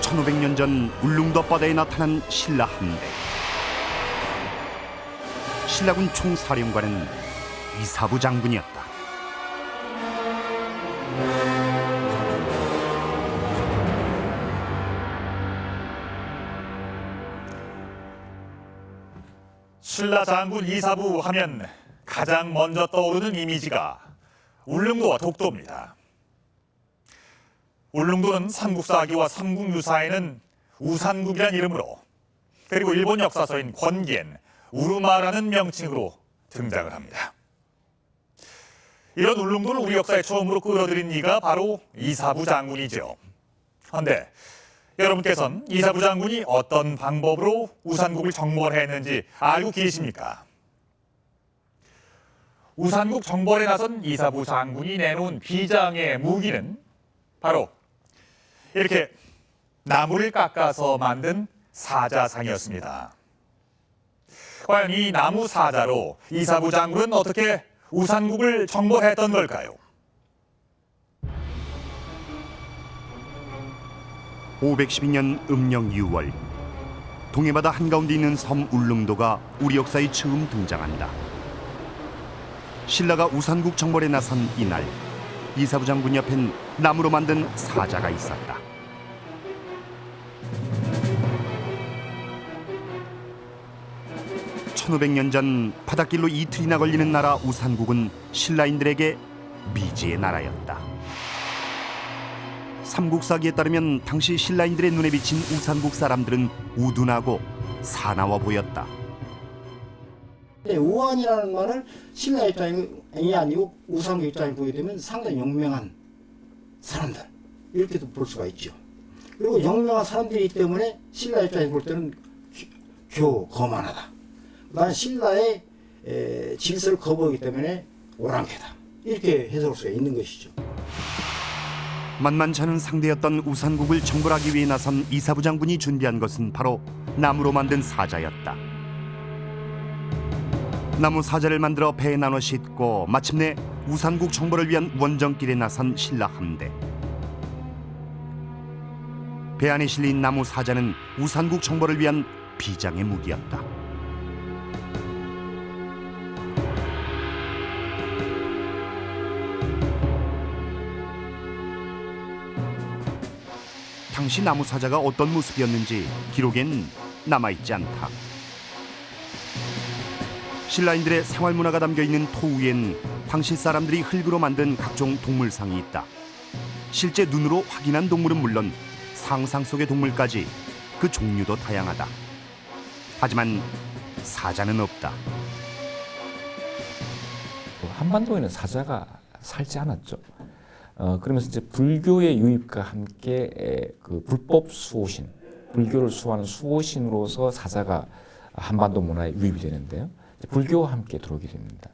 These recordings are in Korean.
1500년 전 울릉도 바다에 나타난 신라 함대. 신라군 총사령관은 이사부 장군이었다. 신라 장군 이사부 하면 가장 먼저 떠오르는 이미지가 울릉도와 독도입니다. 울릉도는 삼국사기와 삼국유사에는 우산국이란 이름으로, 그리고 일본 역사서인 권기엔 우루마라는 명칭으로 등장을 합니다. 이런 울릉도를 우리 역사에 처음으로 끌어들인 이가 바로 이사부 장군이죠. 그런데 여러분께서는 이사부 장군이 어떤 방법으로 우산국을 정벌해 했는지 알고 계십니까? 우산국 정벌에 나선 이사부 장군이 내놓은 비장의 무기는 바로 이렇게 나무를 깎아서 만든 사자상이었습니다. 과연 이 나무 사자로 이사부 장군은 어떻게 우산국을 정벌했던 걸까요? 512년 음력 6월, 동해바다 한가운데 있는 섬 울릉도가 우리 역사에 처음 등장한다. 신라가 우산국 정벌에 나선 이날, 이사부 장군 옆엔 나무로 만든 사자가 있었다. (1500년) 전 바닷길로 이틀이나 걸리는 나라 우산국은 신라인들에게 미지의 나라였다. 삼국사기에 따르면 당시 신라인들의 눈에 비친 우산국 사람들은 우둔하고 사나워 보였다. 우한이라는 말을 신라 입장이 아니고 우상국 입장에 보게 되면 상당히 영명한 사람들, 이렇게도 볼 수가 있죠. 그리고 영명한 사람들이기 때문에 신라 입장에 볼 때는 거만하다. 그다음에 신라의 질서를 거부하기 때문에 오랑캐다. 이렇게 해석할 수가 있는 것이죠. 만만치 않은 상대였던 우산국을 정벌하기 위해 나선 이사부 장군이 준비한 것은 바로 나무로 만든 사자였다. 나무 사자를 만들어 배에 나눠 싣고 마침내 우산국 정벌을 위한 원정길에 나선 신라 함대. 배 안에 실린 나무 사자는 우산국 정벌을 위한 비장의 무기였다. 당시 나무 사자가 어떤 모습이었는지 기록엔 남아있지 않다. 신라인들의 생활 문화가 담겨있는 토 위엔 당시 사람들이 흙으로 만든 각종 동물상이 있다. 실제 눈으로 확인한 동물은 물론 상상 속의 동물까지 그 종류도 다양하다. 하지만 사자는 없다. 한반도에는 사자가 살지 않았죠. 그러면서 이제 불교의 유입과 함께 그 불법 수호신, 불교를 수호하는 수호신으로서 사자가 한반도 문화에 유입이 되는데요. 불교와 함께 들어오게 됩니다.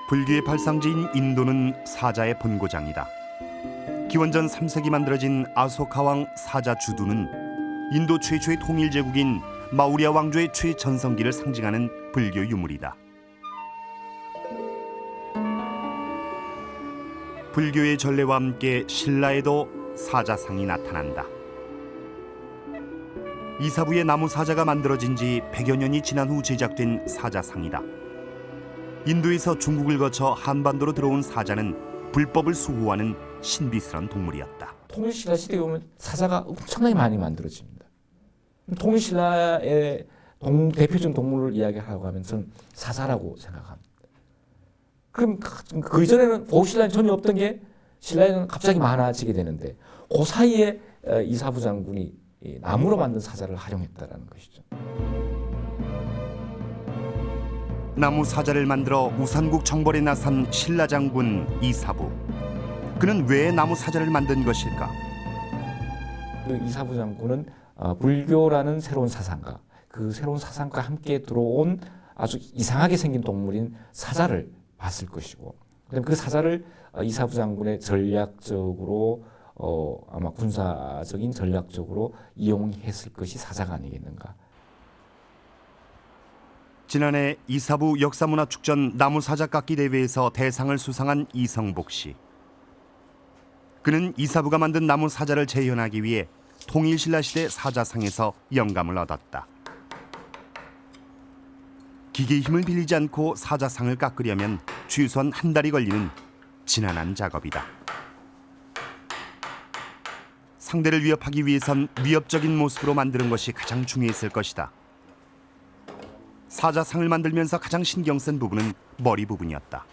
불교의 발상지인 인도는 사자의 본고장이다. 기원전 3세기 만들어진 아소카왕 사자 주두는 인도 최초의 통일 제국인 마우리아 왕조의 최전성기를 상징하는 불교 유물이다. 불교의 전례와 함께 신라에도 사자상이 나타난다. 이사부의 나무 사자가 만들어진 지 100여 년이 지난 후 제작된 사자상이다. 인도에서 중국을 거쳐 한반도로 들어온 사자는 불법을 수호하는 신비스러운 동물이었다. 통일신라 시대에 보면 사자가 엄청나게 많이 만들어집니다. 통일신라의 대표적인 동물을 이야기하라고 하면 저는 사자라고 생각합니다. 그럼 그 이전에는 보호신라는 전혀 없던 게 신라에는 갑자기 많아지게 되는데 그 사이에 이사부 장군이 나무로 만든 사자를 활용했다는 것이죠. 나무 사자를 만들어 우산국 정벌에 나선 신라 장군 이사부. 그는 왜 나무 사자를 만든 것일까? 그 이사부 장군은 불교라는 새로운 사상과 그 새로운 사상과 함께 들어온 아주 이상하게 생긴 동물인 사자를 봤을 것이고, 그다음에 그 사자를 이사부 장군의 전략적으로 아마 군사적인 전략적으로 이용했을 것이 사자가 아니겠는가. 지난해 이사부 역사문화축전 나무 사자 깎기 대회에서 대상을 수상한 이성복 씨. 그는 이사부가 만든 나무 사자를 재현하기 위해 통일신라시대 사자상에서 영감을 얻었다. 기계의 힘을 빌리지 않고 사자상을 깎으려면 최소한 한 달이 걸리는 지난한 작업이다. 상대를 위협하기 위해선 위협적인 모습으로 만드는 것이 가장 중요했을 것이다. 사자상을 만들면서 가장 신경 쓴 부분은 머리 부분이었다.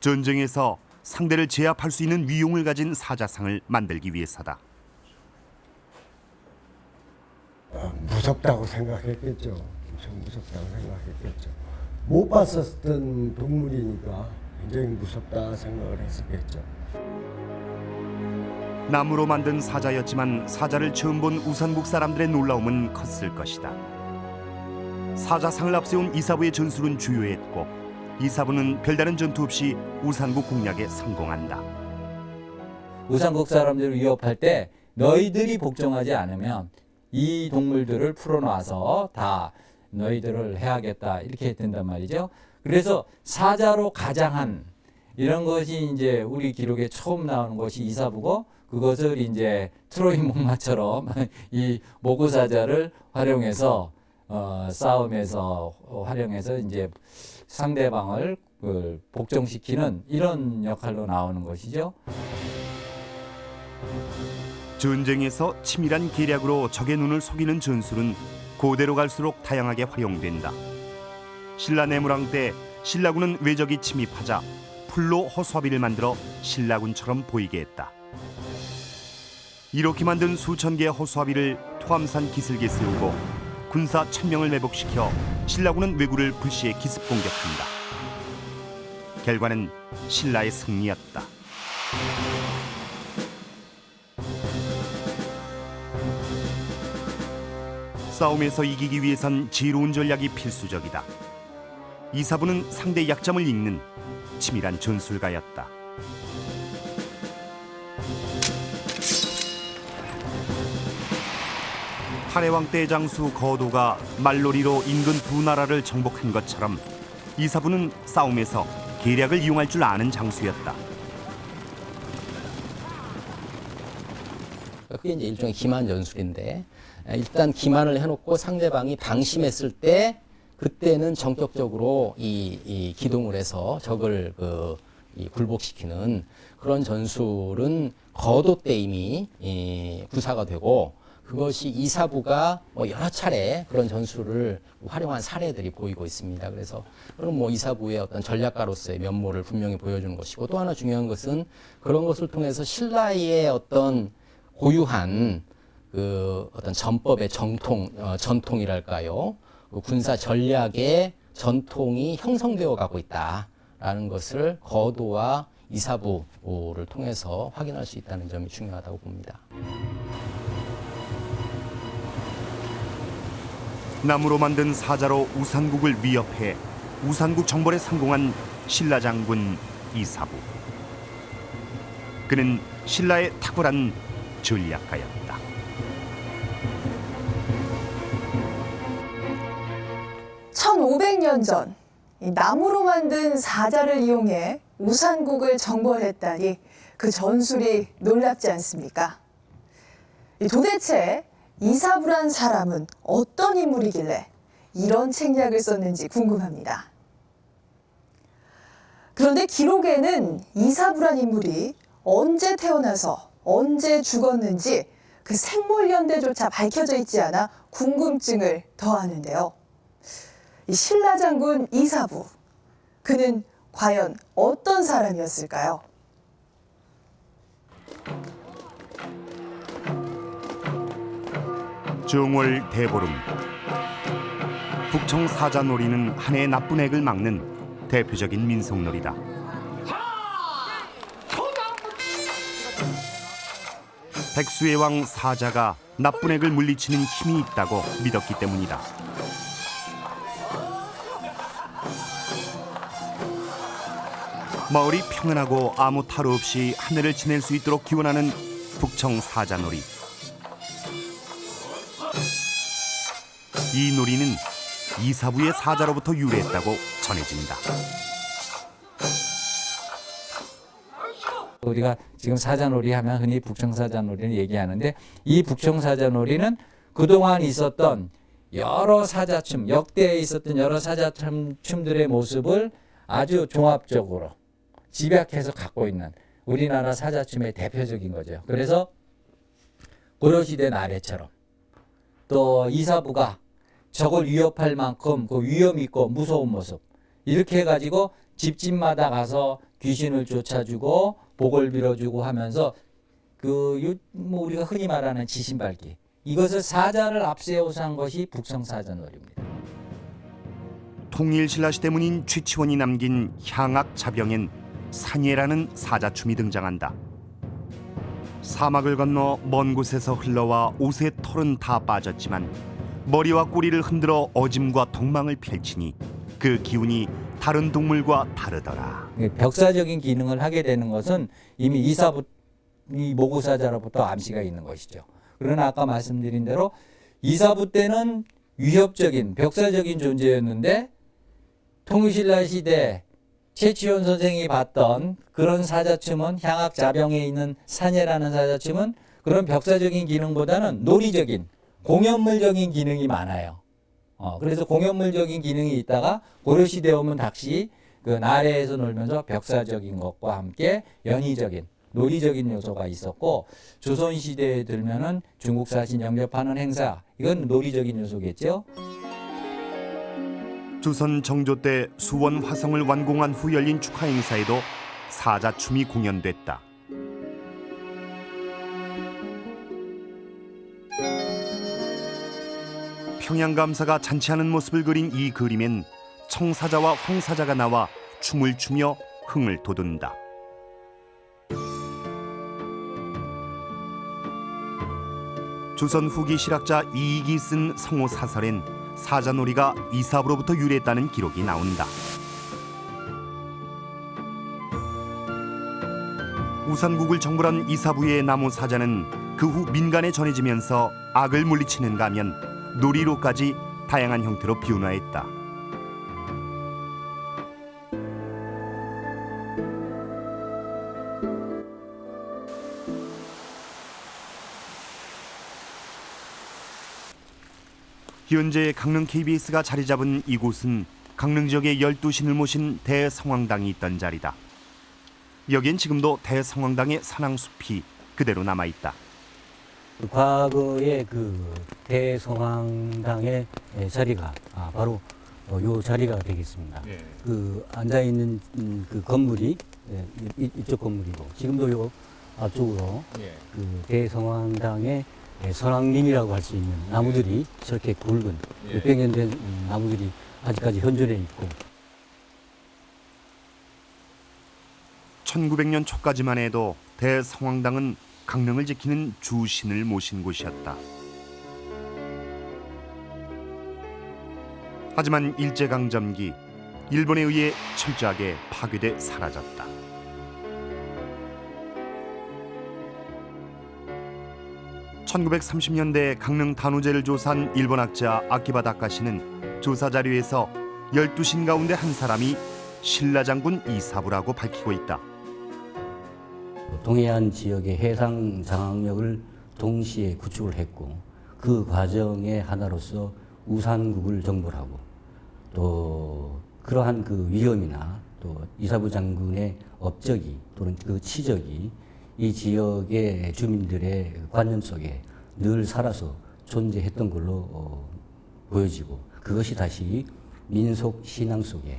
전쟁에서 상대를 제압할 수 있는 위용을 가진 사자상을 만들기 위해서다. 무섭다고 생각했겠죠. 엄청 무섭다고 생각했겠죠. 못 봤었던 동물이니까 굉장히 무섭다 생각을 했었겠죠. 나무로 만든 사자였지만 사자를 처음 본 우산국 사람들의 놀라움은 컸을 것이다. 사자상을 앞세운 이사부의 전술은 주요했고 이사부는 별다른 전투 없이 우산국 공략에 성공한다. 우산국 사람들을 위협할 때 너희들이 복종하지 않으면 이 동물들을 풀어놔서 다 너희들을 해야겠다 이렇게 된단 말이죠. 그래서 사자로 가장한 이런 것이 이제 우리 기록에 처음 나오는 것이 이사부고 그것을 이제 트로이 목마처럼 이 모구사자를 활용해서 싸움에서 활용해서 이제 상대방을 복종시키는 이런 역할로 나오는 것이죠. 전쟁에서 치밀한 계략으로 적의 눈을 속이는 전술은 고대로 갈수록 다양하게 활용된다. 신라 내무랑 때 신라군은 외적이 침입하자 풀로 허수아비를 만들어 신라군처럼 보이게 했다. 이렇게 만든 수천 개의 허수아비를 토암산 기슭에 세우고 군사 1000명을 매복시켜 신라군은 왜구를 불시에 기습 공격한다. 결과는 신라의 승리였다. 싸움에서 이기기 위해선 지혜로운 전략이 필수적이다. 이사부는 상대의 약점을 읽는 치밀한 전술가였다. 탈해왕 때 장수 거도가 말놀이로 인근 두 나라를 정복한 것처럼 이사부는 싸움에서 계략을 이용할 줄 아는 장수였다. 그게 이제 일종의 기만 전술인데 일단 기만을 해놓고 상대방이 방심했을 때 그때는 전격적으로 이 기동을 해서 적을 굴복시키는 그런 전술은 거도 때 이미 구사가 되고 그것이 이사부가 여러 차례 그런 전술을 활용한 사례들이 보이고 있습니다. 그래서 그럼 이사부의 어떤 전략가로서의 면모를 분명히 보여주는 것이고 또 하나 중요한 것은 그런 것을 통해서 신라의 어떤 고유한 어떤 전법의 전통이랄까요? 군사 전략의 전통이 형성되어 가고 있다라는 것을 거도와 이사부를 통해서 확인할 수 있다는 점이 중요하다고 봅니다. 나무로 만든 사자로 우산국을 위협해 우산국 정벌에 성공한 신라 장군 이사부. 그는 신라의 탁월한 전략가였다. (1500년) 전 이 나무로 만든 사자를 이용해 우산국을 정벌했다니 그 전술이 놀랍지 않습니까? 도대체 이사부란 사람은 어떤 인물이길래 이런 책략을 썼는지 궁금합니다. 그런데 기록에는 이사부란 인물이 언제 태어나서 언제 죽었는지 그 생물연대조차 밝혀져 있지 않아 궁금증을 더하는데요. 이 신라 장군 이사부, 그는 과연 어떤 사람이었을까요? 정월 대보름. 북청 사자놀이는 한 해의 나쁜 액을 막는 대표적인 민속놀이다. 백수의 왕 사자가 나쁜 액을 물리치는 힘이 있다고 믿었기 때문이다. 마을이 평안하고 아무 탈 없이 한 해를 지낼 수 있도록 기원하는 북청 사자놀이. 이 놀이는 이사부의 사자로부터 유래했다고 전해진다. 우리가 지금 사자놀이 하면 흔히 북청사자놀이를 얘기하는데 이 북청사자놀이는 그동안 있었던 여러 사자춤, 역대에 있었던 여러 사자춤들의 모습을 아주 종합적으로 집약해서 갖고 있는 우리나라 사자춤의 대표적인 거죠. 그래서 고려시대 나래처럼 또 이사부가 적을 위협할 만큼 그 위험 있고 무서운 모습 이렇게 해가지고 집집마다 가서 귀신을 쫓아주고 복을 빌어주고 하면서 뭐 우리가 흔히 말하는 지신밟기 이것을 사자를 앞세워서 한 것이 북성사자놀이입니다. 통일신라 시대 문인 최치원이 남긴 향악 자병엔 산예라는 사자춤이 등장한다. 사막을 건너 먼 곳에서 흘러와 옷의 털은 다 빠졌지만 머리와 꼬리를 흔들어 어짐과 덕망을 펼치니 그 기운이 다른 동물과 다르더라. 벽사적인 기능을 하게 되는 것은 이미 이 모구사자로부터 암시가 있는 것이죠. 그러나 아까 말씀드린 대로 이사부 때는 위협적인 벽사적인 존재였는데 통일신라 시대 최치원 선생이 봤던 그런 사자춤은 향악자병에 있는 산예라는 사자춤은 그런 벽사적인 기능보다는 놀이적인 공연물적인 기능이 많아요. 그래서 공연물적인 기능이 있다가 고려시대에 오면 다시 그 나래에서 놀면서 벽사적인 것과 함께 연희적인 놀이적인 요소가 있었고 조선시대에 들면은 중국 사신 영접하는 행사 이건 놀이적인 요소겠죠. 조선 정조 때 수원 화성을 완공한 후 열린 축하 행사에도 사자춤이 공연됐다. 평양감사가 잔치하는 모습을 그린 이 그림엔 청사자와 황사자가 나와 춤을 추며 흥을 돋운다. 조선 후기 실학자 이익이 쓴 성호 사설엔 사자놀이가 이사부로부터 유래했다는 기록이 나온다. 우산국을 정벌한 이사부의 나무 사자는 그 후 민간에 전해지면서 악을 물리치는가 하면 놀이로까지 다양한 형태로 비운화했다. 현재 강릉 KBS가 자리 잡은 이곳은 강릉 지역의 12신을 모신 대성황당이 있던 자리다. 여긴 지금도 대성황당의 산항숲이 그대로 남아있다. 과거의 그 대성황당의 자리가 바로 요 자리가 되겠습니다. 그 앉아 있는 그 건물이 이쪽 건물이고 지금도 요 앞쪽으로 그 대성황당의 선왕림이라고 할 수 있는 나무들이 저렇게 굵은 몇백년 나무들이 아직까지 현존해 있고 1900년 초까지만 해도 대성황당은 강릉을 지키는 주신을 모신 곳이었다. 하지만 일제강점기 일본에 의해 철저하게 파괴돼 사라졌다. (1930년대) 강릉 단오제를 조사한 일본 학자 아키바 다카시는 조사 자료에서 12신 가운데 한 사람이 신라장군 이사부라고 밝히고 있다. 동해안 지역의 해상 장악력을 동시에 구축을 했고 그 과정의 하나로서 우산국을 정벌하고 또 그러한 그 위험이나 또 이사부 장군의 업적이 또는 그 치적이 이 지역의 주민들의 관념 속에 늘 살아서 존재했던 걸로 보여지고 그것이 다시 민속 신앙 속에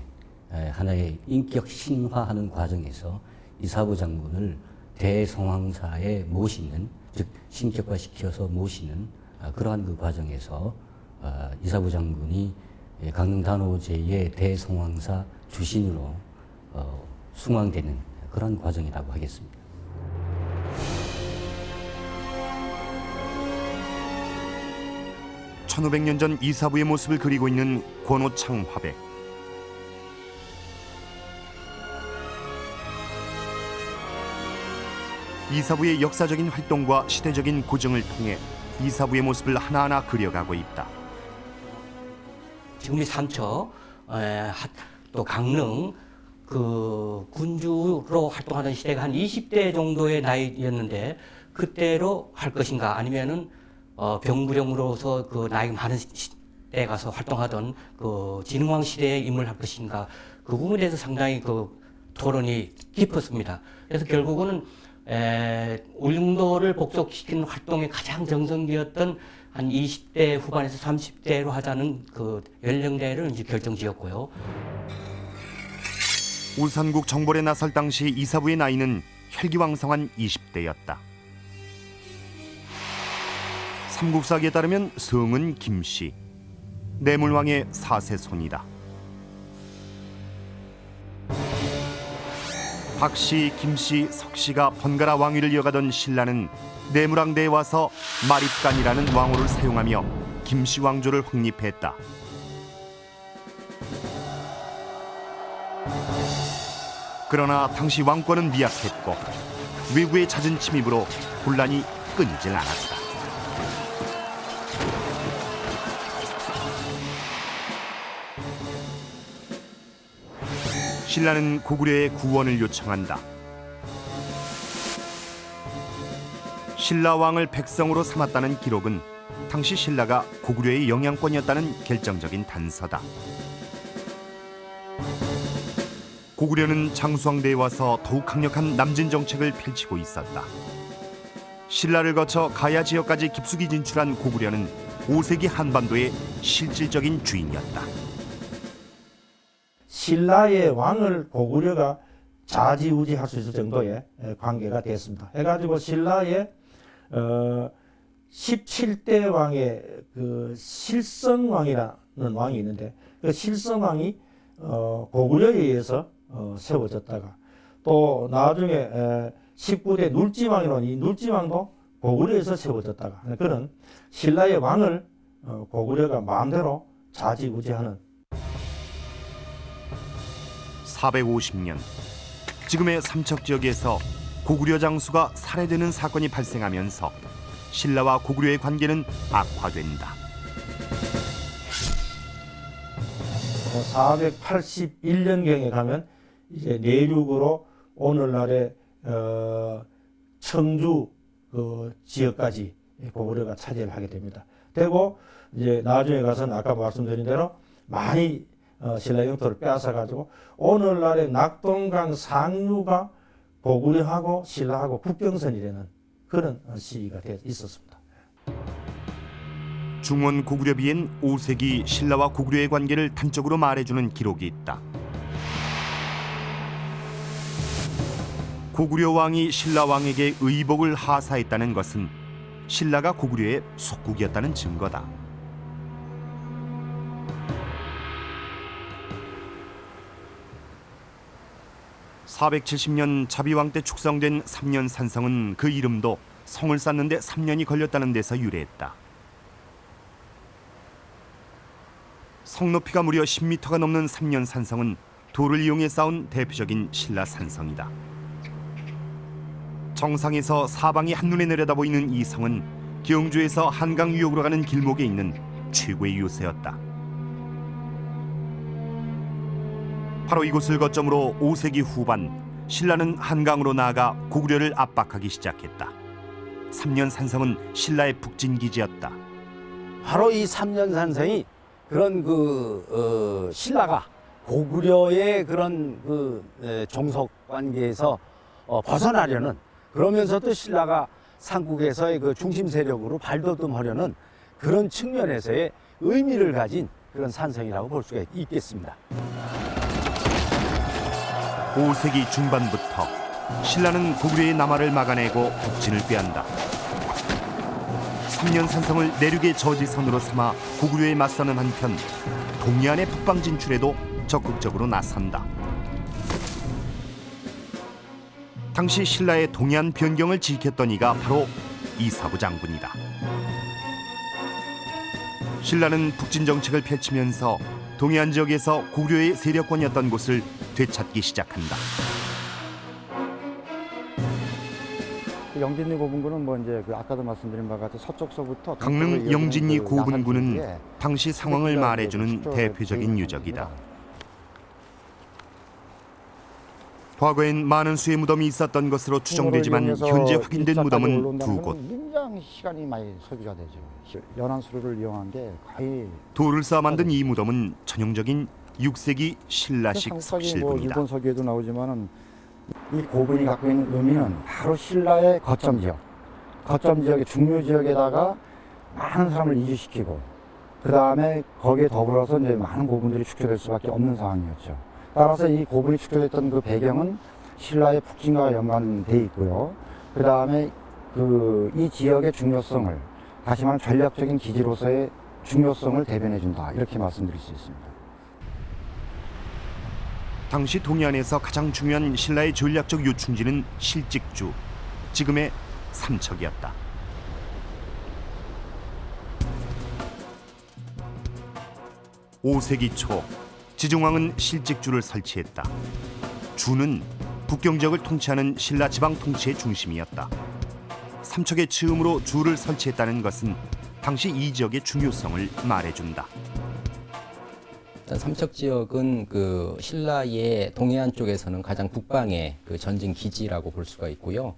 하나의 인격 신화하는 과정에서 이사부 장군을 대성황사에 모시는 즉 신격화시켜서 모시는 그러한 그 과정에서 이사부 장군이 강릉 단오제의 대성황사 주신으로 숭앙되는 그런 과정이라고 하겠습니다. (1500년) 전 이사부의 모습을 그리고 있는 권오창 화백. 이사부의 역사적인 활동과 시대적인 고증을 통해 이사부의 모습을 하나하나 그려가고 있다. 지금 우리 삼척, 또 강릉, 그 군주로 활동하던 시대가 한 20대 정도의 나이였는데 그때로 할 것인가 아니면은 병무령으로서 그 나이 많은 시대에 가서 활동하던 그 진흥왕 시대의 임을 할 것인가 그 부분에 대해서 상당히 그 토론이 깊었습니다. 그래서 결국은 울릉도를 복속시키는 활동의 가장 정성기였던 한 20대 후반에서 30대로 하자는 그 연령대를 이제 결정지었고요. 우산국 정벌에 나설 당시 이사부의 나이는 혈기왕성한 20대였다. 삼국사기에 따르면 성은 김씨, 내물왕의 4세손이다. 박씨, 김씨, 석씨가 번갈아 왕위를 이어가던 신라는 내물왕대에 와서 마립간이라는 왕호를 사용하며 김씨 왕조를 확립했다. 그러나 당시 왕권은 미약했고 외구의 잦은 침입으로 혼란이 끊이질 않았다. 신라는 고구려의 구원을 요청한다. 신라 왕을 백성으로 삼았다는 기록은 당시 신라가 고구려의 영향권이었다는 결정적인 단서다. 고구려는 장수왕대에 와서 더욱 강력한 남진 정책을 펼치고 있었다. 신라를 거쳐 가야 지역까지 깊숙이 진출한 고구려는 5세기 한반도의 실질적인 주인이었다. 신라의 왕을 고구려가 좌지우지할 수 있을 정도의 관계가 됐습니다. 해가지고 신라의 17대 왕의 그 실성왕이라는 왕이 있는데 그 실성왕이 고구려에 의해서 세워졌다가 또 나중에 19대 눌지왕이라는 이 눌지왕도 고구려에서 세워졌다가 그런 신라의 왕을 고구려가 마음대로 좌지우지하는 450년 지금의 삼척 지역에서 고구려 장수가 살해되는 사건이 발생하면서 신라와 고구려의 관계는 악화된다. 481년경에 가면 이제 내륙으로 오늘날의 청주 그 지역까지 고구려가 차지를 하게 됩니다. 되고 이제 나중에 가서는 아까 말씀드린 대로 많이 신라 영토를 빼앗아 가지고 오늘날의 낙동강 상류가 고구려하고 신라하고 국경선이 되는 그런 시기가 있었습니다. 중원 고구려비엔 5세기 신라와 고구려의 관계를 단적으로 말해주는 기록이 있다. 고구려 왕이 신라 왕에게 의복을 하사했다는 것은 신라가 고구려의 속국이었다는 증거다. (470년) 자비왕 때 축성된 삼년산성은 그 이름도 성을 쌓는데 3년이 걸렸다는 데서 유래했다. 성 높이가 무려 10m가 넘는 삼년산성은 돌을 이용해 쌓은 대표적인 신라 산성이다. 정상에서 사방이 한눈에 내려다보이는 이 성은 경주에서 한강 유역으로 가는 길목에 있는 최고의 요새였다. 바로 이곳을 거점으로 5세기 후반 신라는 한강으로 나아가 고구려를 압박하기 시작했다. 삼년산성은 신라의 북진기지였다. 바로 이 삼년산성이 그런 신라가 고구려의 그런 종속 관계에서 벗어나려는, 그러면서도 신라가 삼국에서의 그 중심 세력으로 발돋움하려는 그런 측면에서의 의미를 가진 그런 산성이라고 볼 수가 있겠습니다. 5세기 중반부터 신라는 고구려의 남하를 막아내고 북진을 꾀한다. 삼년산성을 내륙의 저지선으로 삼아 고구려에 맞서는 한편 동해안의 북방 진출에도 적극적으로 나선다. 당시 신라의 동해안 변경을 지켰던 이가 바로 이사부 장군이다. 신라는 북진 정책을 펼치면서 동해안 지역에서 고구려의 세력권이었던 곳을 되찾기 시작한다. 영진리 고분군은 뭐 이제 아까도 말씀드린 바와 같이 서쪽서부터 강릉 영진리 고분군은 당시 상황을 말해주는 대표적인 유적이다. 과거엔 많은 수의 무덤이 있었던 것으로 추정되지만 현재 확인된 무덤은 2곳. 굉장히 시간이 많이 소비가 되죠. 연안수로를 이용한 게 거의 돌을 쌓아 만든 이 무덤은 전형적인 6세기 신라식 뭐 석실부입니다. 일본 서기에도 나오지만은 이 고분이 갖고 있는 의미는 바로 신라의 거점 지역, 거점 지역의 중요 지역에다가 많은 사람을 이주시키고 그 다음에 거기에 더불어서 이제 많은 고분들이 축소될 수밖에 없는 상황이었죠. 따라서 이 고분이 축소됐던 그 배경은 신라의 북진과 연관돼 있고요. 그 다음에 이 지역의 중요성을 다시 말하면 전략적인 기지로서의 중요성을 대변해준다 이렇게 말씀드릴 수 있습니다. 당시 동해안에서 가장 중요한 신라의 전략적 요충지는 실직주, 지금의 삼척이었다. (5세기) 초 지중왕은 실직주를 설치했다. 주는 북경 지역을 통치하는 신라 지방 통치의 중심이었다. 삼척의 즈음으로 주를 설치했다는 것은 당시 이 지역의 중요성을 말해준다. 일단 삼척 지역은 그 신라의 동해안 쪽에서는 가장 북방의 그 전진 기지라고 볼 수가 있고요.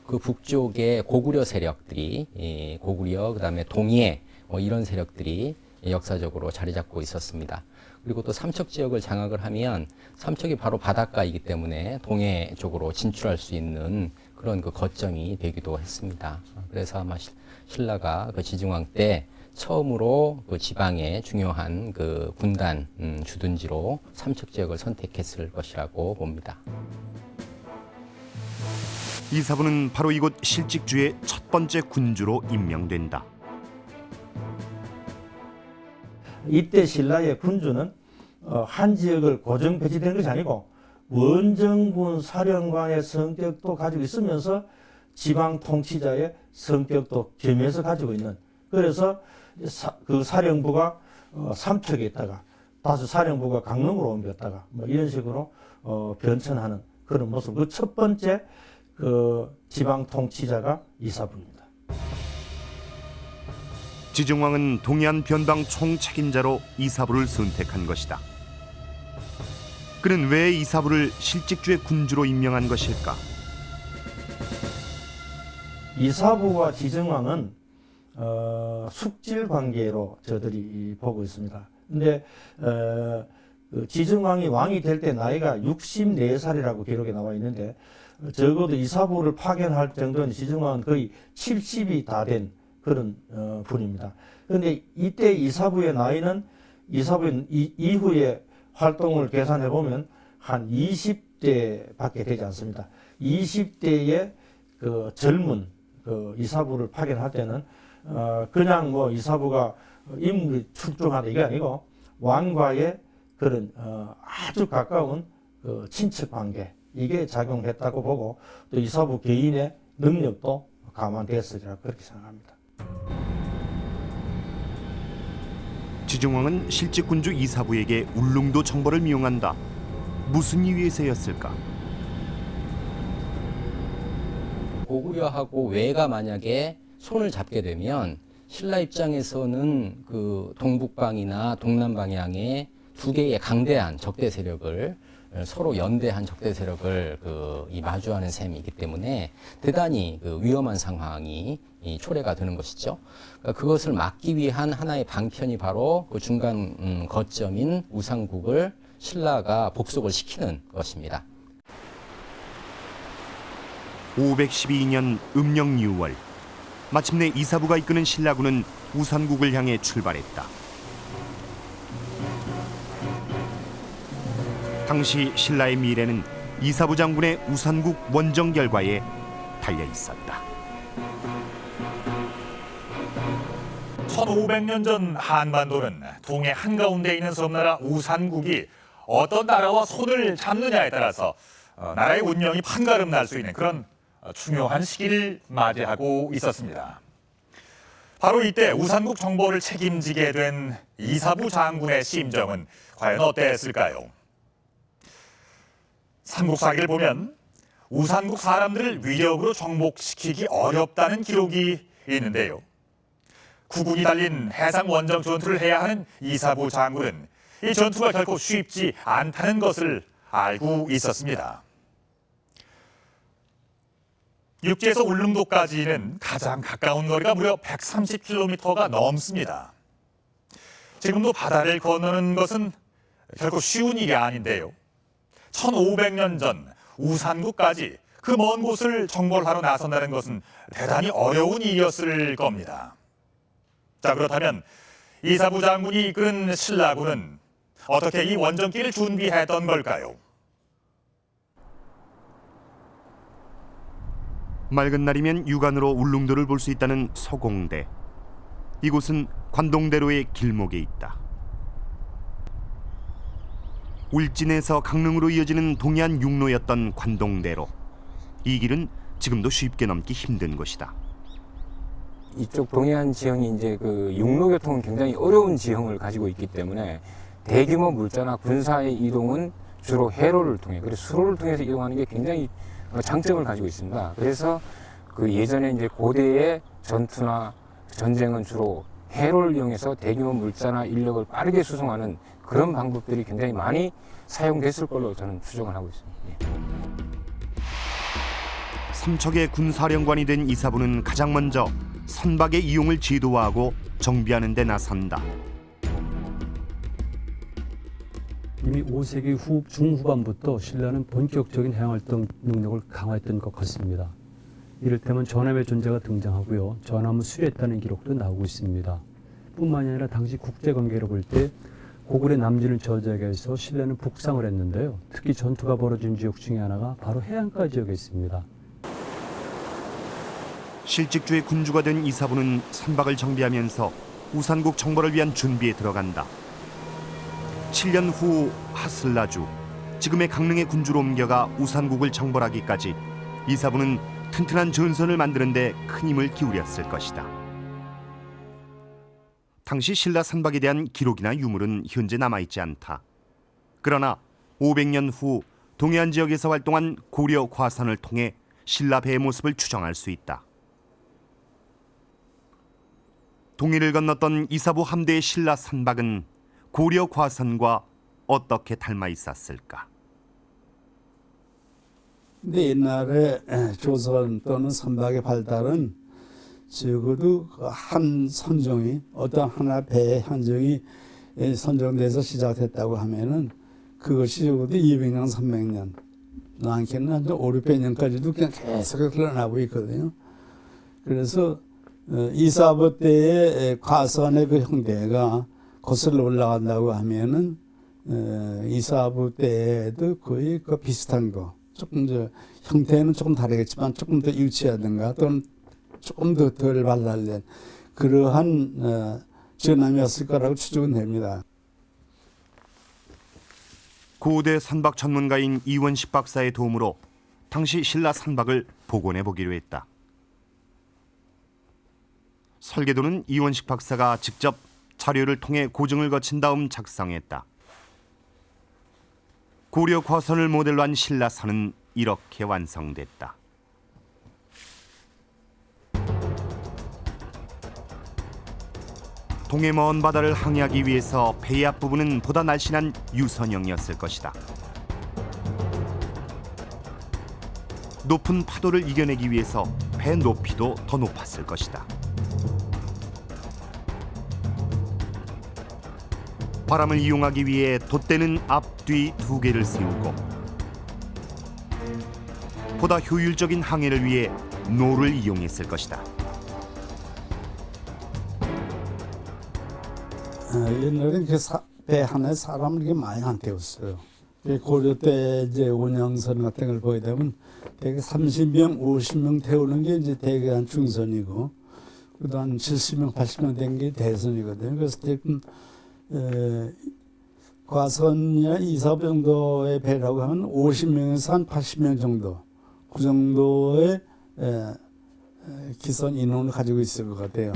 그 북쪽에 고구려 세력들이 고구려 그다음에 동해 뭐 이런 세력들이 역사적으로 자리 잡고 있었습니다. 그리고 또 삼척 지역을 장악을 하면 삼척이 바로 바닷가이기 때문에 동해 쪽으로 진출할 수 있는 그런 그 거점이 되기도 했습니다. 그래서 아마 신라가 그 지중왕 때 처음으로 그 지방의 중요한 그 군단 주둔지로 삼척 지역을 선택했을 것이라고 봅니다. 이사부는 바로 이곳 실직주의 첫 번째 군주로 임명된다. 이때 신라의 군주는 한 지역을 고정 배치된 것이 아니고 원정군 사령관의 성격도 가지고 있으면서 지방 통치자의 성격도 겸해서 가지고 있는, 그래서 그 사령부가 삼척에 있다가 다시 사령부가 강릉으로 옮겼다가 뭐 이런 식으로 변천하는 그런 모습. 그 첫 번째 그 지방 통치자가 이사부입니다. 지중왕은 동해안 변방 총책임자로 이사부를 선택한 것이다. 그는 왜 이사부를 실직주의 군주로 임명한 것일까? 이사부와 지중왕은 숙질 관계로 저들이 보고 있습니다. 근데 그 지중왕이 왕이 될 때 나이가 64살이라고 기록에 나와 있는데 적어도 이사부를 파견할 정도는 지중왕은 거의 70이 다 된 그런 분입니다. 그런데 이때 이사부의 나이는 이사부 이후에 활동을 계산해 보면 한 20대밖에 되지 않습니다. 20대의 그 젊은 그 이사부를 파견할 때는 그냥 뭐 이사부가 인물이 출중하다 이게 아니고 왕과의 그런 아주 가까운 그 친척 관계 이게 작용했다고 보고 또 이사부 개인의 능력도 감안됐으리라 그렇게 생각합니다. 지중왕은 실직군주 이사부에게 울릉도 정벌을 미용한다. 무슨 이유에서였을까? 고구려하고 왜가 만약에 손을 잡게 되면 신라 입장에서는 그 동북방이나 동남 방향에 두 개의 강대한 적대 세력을 서로 연대한 적대 세력을 이 마주하는 셈이기 때문에 대단히 그 위험한 상황이 초래가 되는 것이죠. 그러니까 그것을 막기 위한 하나의 방편이 바로 그 중간 거점인 우상국을 신라가 복속을 시키는 것입니다. 512년 음력 6월 마침내 이사부가 이끄는 신라군은 우산국을 향해 출발했다. 당시 신라의 미래는 이사부 장군의 우산국 원정 결과에 달려 있었다. 1500년 전 한반도는 동해 한가운데 있는 섬나라 우산국이 어떤 나라와 손을 잡느냐에 따라서 나라의 운명이 판가름 날 수 있는 그런 중요한 시기를 맞이하고 있었습니다. 바로 이때 우산국 정보를 책임지게 된 이사부 장군의 심정은 과연 어땠을까요? 삼국사기를 보면 우산국 사람들을 위력으로 정복시키기 어렵다는 기록이 있는데요. 구군이 달린 해상 원정 전투를 해야 하는 이사부 장군은 이 전투가 결코 쉽지 않다는 것을 알고 있었습니다. 육지에서 울릉도까지는 가장 가까운 거리가 무려 130km가 넘습니다. 지금도 바다를 건너는 것은 결코 쉬운 일이 아닌데요. 1500년 전 우산구까지 그 먼 곳을 정벌하러 나선다는 것은 대단히 어려운 일이었을 겁니다. 자, 그렇다면 이사부 장군이 이끈 신라군은 어떻게 이 원정길을 준비했던 걸까요? 맑은 날이면 육안으로 울릉도를 볼 수 있다는 서공대. 이곳은 관동대로의 길목에 있다. 울진에서 강릉으로 이어지는 동해안 육로였던 관동대로. 이 길은 지금도 쉽게 넘기 힘든 곳이다. 이쪽 동해안 지형이 이제 그 육로 교통은 굉장히 어려운 지형을 가지고 있기 때문에 대규모 물자나 군사의 이동은 주로 해로를 통해, 그래서 수로를 통해서 이동하는 게 굉장히 장점을 가지고 있습니다. 그래서 그 예전에 이제 고대의 전투나 전쟁은 주로 해로를 이용해서 대규모 물자나 인력을 빠르게 수송하는 그런 방법들이 굉장히 많이 사용됐을 걸로 저는 추정을 하고 있습니다. 예. 삼척의 군사령관이 된 이사부는 가장 먼저 선박의 이용을 지도화하고 정비하는 데 나선다. 이미 5세기 중후반부터 신라는 본격적인 해양활동 능력을 강화했던 것 같습니다. 이를테면 전함의 존재가 등장하고요. 전함을 수리했다는 기록도 나오고 있습니다. 뿐만이 아니라 당시 국제관계로 볼 때 고구려 남진을 저지하기 위해서 신라는 북상을 했는데요. 특히 전투가 벌어진 지역 중에 하나가 바로 해안가 지역에 있습니다. 실직주의 군주가 된 이사부는 선박을 정비하면서 우산국 정벌을 위한 준비에 들어간다. 7년 후 하슬라주, 지금의 강릉의 군주로 옮겨가 우산국을 정벌하기까지 이사부는 튼튼한 전선을 만드는 데 큰 힘을 기울였을 것이다. 당시 신라 선박에 대한 기록이나 유물은 현재 남아있지 않다. 그러나 500년 후 동해안 지역에서 활동한 고려 과선을 통해 신라 배의 모습을 추정할 수 있다. 동해를 건넜던 이사부 함대의 신라 선박은 고려 과선과 어떻게 닮아 있었을까? 근데 옛날에 조선 또는 선박의 발달은 적어도 한 선종이 어떤 하나 배의 한종이 선정돼서 시작됐다고 하면은 그것이 적어도 200년, 300년, 많게는 한 5, 600년까지도 그냥 계속 흘러나오고 있거든요. 그래서 이사부 때의 과선의 그 형태가 거슬러 올라간다고 하면은 이사부 때에도 거의 그 비슷한 거, 조금 저 형태는 조금 다르겠지만 조금 더 일치하든가 또는 조금 더 덜 발달된 그러한 전함이었을 거라고 추정은 됩니다. 고대 선박 전문가인 이원식 박사의 도움으로 당시 신라 선박을 복원해 보기로 했다. 설계도는 이원식 박사가 직접 자료를 통해 고증을 거친 다음 작성했다. 고려 과선을 모델로 한 신라선은 이렇게 완성됐다. 동해 먼 바다를 항해하기 위해서 배 앞부분은 보다 날씬한 유선형이었을 것이다. 높은 파도를 이겨내기 위해서 배 높이도 더 높았을 것이다. 바람을 이용하기 위해 돛대는 앞뒤 2개를 세우고 보다 효율적인 항해를 위해 노를 이용했을 것이다. 옛날에 배 하나에 사람을 이렇게 많이 안 태웠어요. 고려 때 이제 운영선 같은 걸 보게 되면 대개 30명, 50명 태우는 게 이제 대개한 중선이고, 그다음 한 70명, 80명 된 게 대선이거든요. 그래서 지금 과선이나 이사부 정도의 배라고 하면 50명에서 한 80명 정도, 그 정도의 기선 인원을 가지고 있을 것 같아요.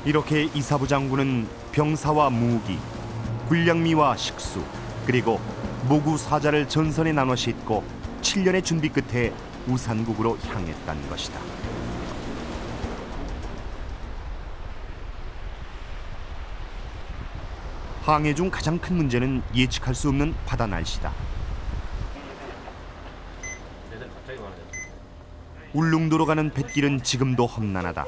이렇게 이사부 장군은 병사와 무기, 군량미와 식수, 그리고 모구 사자를 전선에 나눠 싣고 7년의 준비 끝에 우산국으로 향했다는 것이다. 항해 중 가장 큰 문제는 예측할 수 없는 바다 날씨다. 울릉도로 가는 뱃길은 지금도 험난하다.